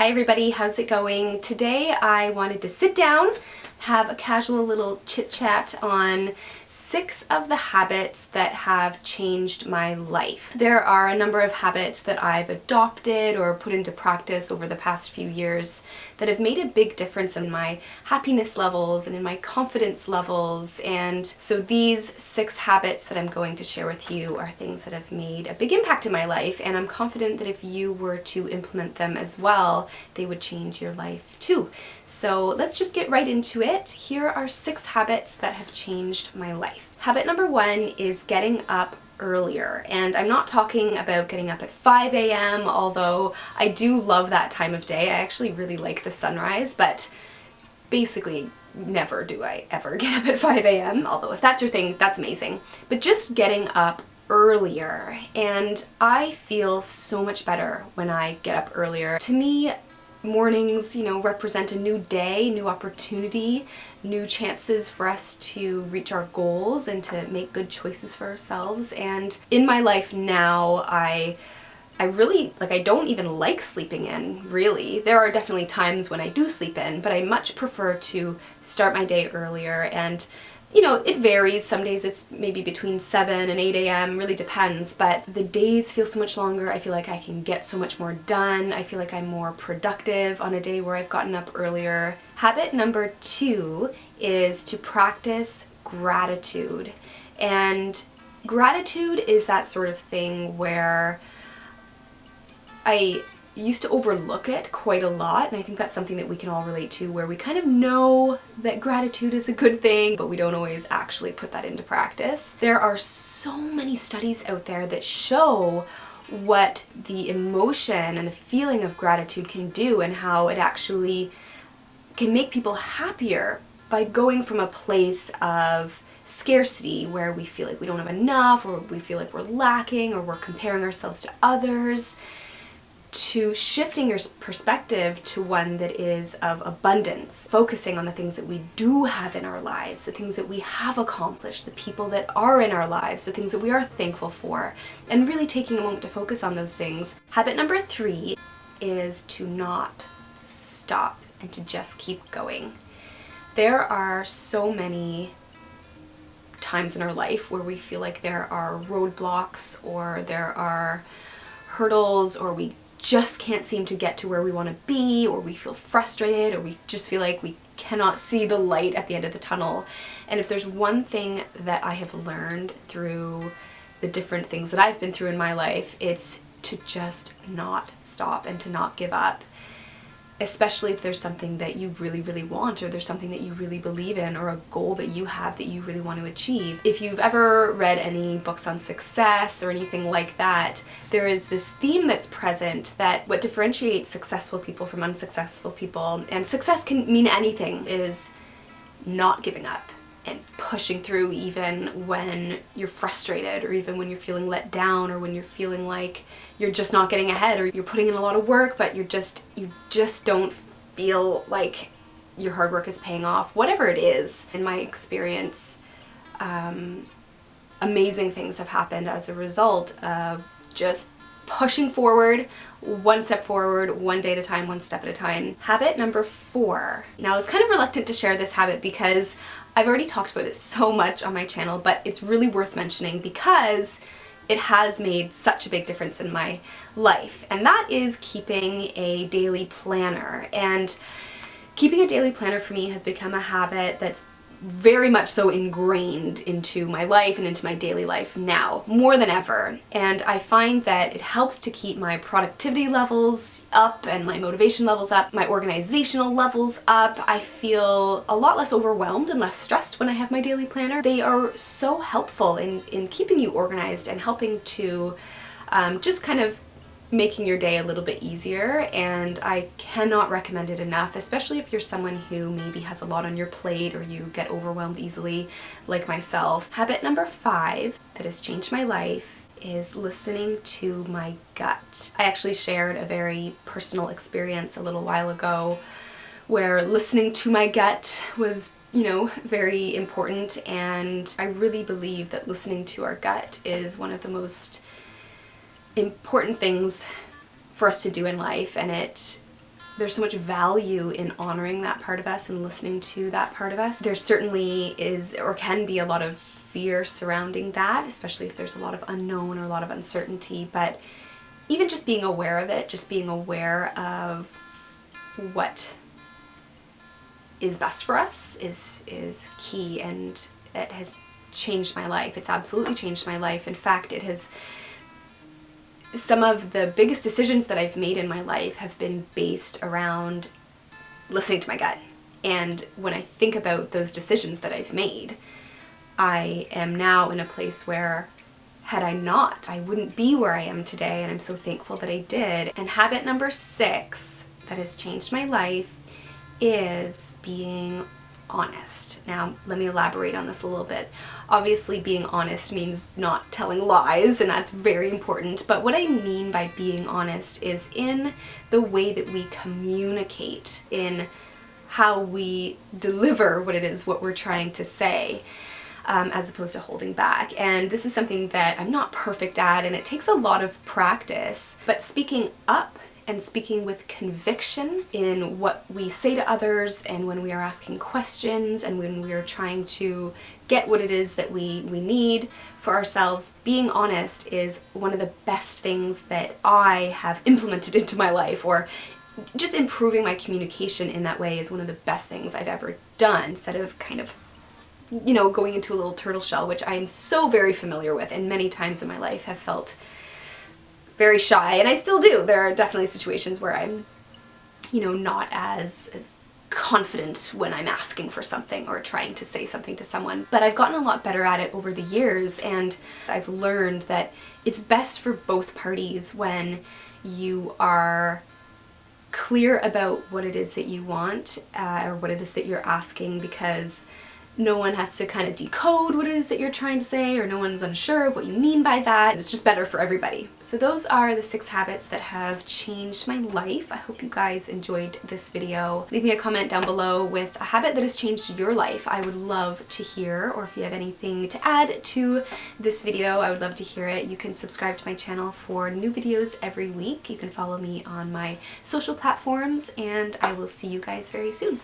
Hi everybody, how's it going? Today I wanted to sit down, have a casual little chit chat on 6 of the habits that have changed my life. There are a number of habits that I've adopted or put into practice over the past few years that have made a big difference in my happiness levels and in my confidence levels. And so these 6 habits that I'm going to share with you are things that have made a big impact in my life, and I'm confident that if you were to implement them as well, they would change your life too. So let's just get right into it. Here are 6 habits that have changed my life. Habit number 1 is getting up earlier, and I'm not talking about getting up at 5 a.m., although I do love that time of day. I actually really like the sunrise, but basically never do I ever get up at 5 a.m., although if that's your thing, that's amazing. But just getting up earlier, and I feel so much better when I get up earlier. To me, mornings, represent a new day, new opportunity, new chances for us to reach our goals and to make good choices for ourselves. And in my life now, I really, I don't even like sleeping in, really. There are definitely times when I do sleep in, but I much prefer to start my day earlier. And it varies. Some days it's maybe between 7 and 8 a.m., really depends, but the days feel so much longer. I feel like I can get so much more done. I feel like I'm more productive on a day where I've gotten up earlier. Habit number 2 is to practice gratitude. And gratitude is that sort of thing where I used to overlook it quite a lot, and I think that's something that we can all relate to, where we kind of know that gratitude is a good thing, but we don't always actually put that into practice. There are so many studies out there that show what the emotion and the feeling of gratitude can do and how it actually can make people happier by going from a place of scarcity where we feel like we don't have enough, or we feel like we're lacking, or we're comparing ourselves to others, to shifting your perspective to one that is of abundance, focusing on the things that we do have in our lives, the things that we have accomplished, the people that are in our lives, the things that we are thankful for, and really taking a moment to focus on those things. Habit number 3 is to not stop and to just keep going. There are so many times in our life where we feel like there are roadblocks, or there are hurdles, or we just can't seem to get to where we want to be, or we feel frustrated, or we just feel like we cannot see the light at the end of the tunnel. And if there's one thing that I have learned through the different things that I've been through in my life, it's to just not stop and to not give up. Especially if there's something that you really, really want, or there's something that you really believe in, or a goal that you have that you really want to achieve. If you've ever read any books on success or anything like that, there is this theme that's present that what differentiates successful people from unsuccessful people, and success can mean anything, is not giving up and pushing through even when you're frustrated, or even when you're feeling let down, or when you're feeling like you're just not getting ahead, or you're putting in a lot of work but you just don't feel like your hard work is paying off. Whatever it is, in my experience, amazing things have happened as a result of just pushing forward, one step forward, one day at a time, one step at a time. Habit number 4. Now, I was kind of reluctant to share this habit because I've already talked about it so much on my channel, but it's really worth mentioning because it has made such a big difference in my life, and that is keeping a daily planner. And keeping a daily planner for me has become a habit that's very much so ingrained into my life and into my daily life now, more than ever. And I find that it helps to keep my productivity levels up and my motivation levels up, my organizational levels up. I feel a lot less overwhelmed and less stressed when I have my daily planner. They are so helpful in keeping you organized and helping to just kind of making your day a little bit easier, and I cannot recommend it enough, especially if you're someone who maybe has a lot on your plate, or you get overwhelmed easily like myself. Habit number 5 that has changed my life is listening to my gut. I actually shared a very personal experience a little while ago where listening to my gut was very important, and I really believe that listening to our gut is one of the most important things for us to do in life, and it there's so much value in honoring that part of us and listening to that part of us. There certainly is or can be a lot of fear surrounding that, especially if there's a lot of unknown or a lot of uncertainty, but even just being aware of it, just being aware of what is best for us is key, and it has changed my life. It's absolutely changed my life. In fact, it has. Some of the biggest decisions that I've made in my life have been based around listening to my gut. And when I think about those decisions that I've made, I am now in a place where, had I not, I wouldn't be where I am today, and I'm so thankful that I did. And habit number 6 that has changed my life is being honest. Now, let me elaborate on this a little bit. Obviously, being honest means not telling lies, and that's very important. But what I mean by being honest is in the way that we communicate, in how we deliver what we're trying to say, as opposed to holding back. And this is something that I'm not perfect at, and it takes a lot of practice. But speaking up and speaking with conviction in what we say to others, and when we are asking questions, and when we are trying to get what it is that we need for ourselves, being honest is one of the best things that I have implemented into my life, or just improving my communication in that way is one of the best things I've ever done, instead of kind of, you know, going into a little turtle shell, which I am so very familiar with, and many times in my life have felt very shy, and I still do. There are definitely situations where I'm, you know, not as confident when I'm asking for something or trying to say something to someone. But I've gotten a lot better at it over the years, and I've learned that it's best for both parties when you are clear about what it is that you want, or what it is that you're asking, because no one has to kind of decode what it is that you're trying to say, or no one's unsure of what you mean by that. It's just better for everybody. So those are the 6 habits that have changed my life. I hope you guys enjoyed this video. Leave me a comment down below with a habit that has changed your life. I would love to hear, or if you have anything to add to this video, I would love to hear it. You can subscribe to my channel for new videos every week. You can follow me on my social platforms, and I will see you guys very soon.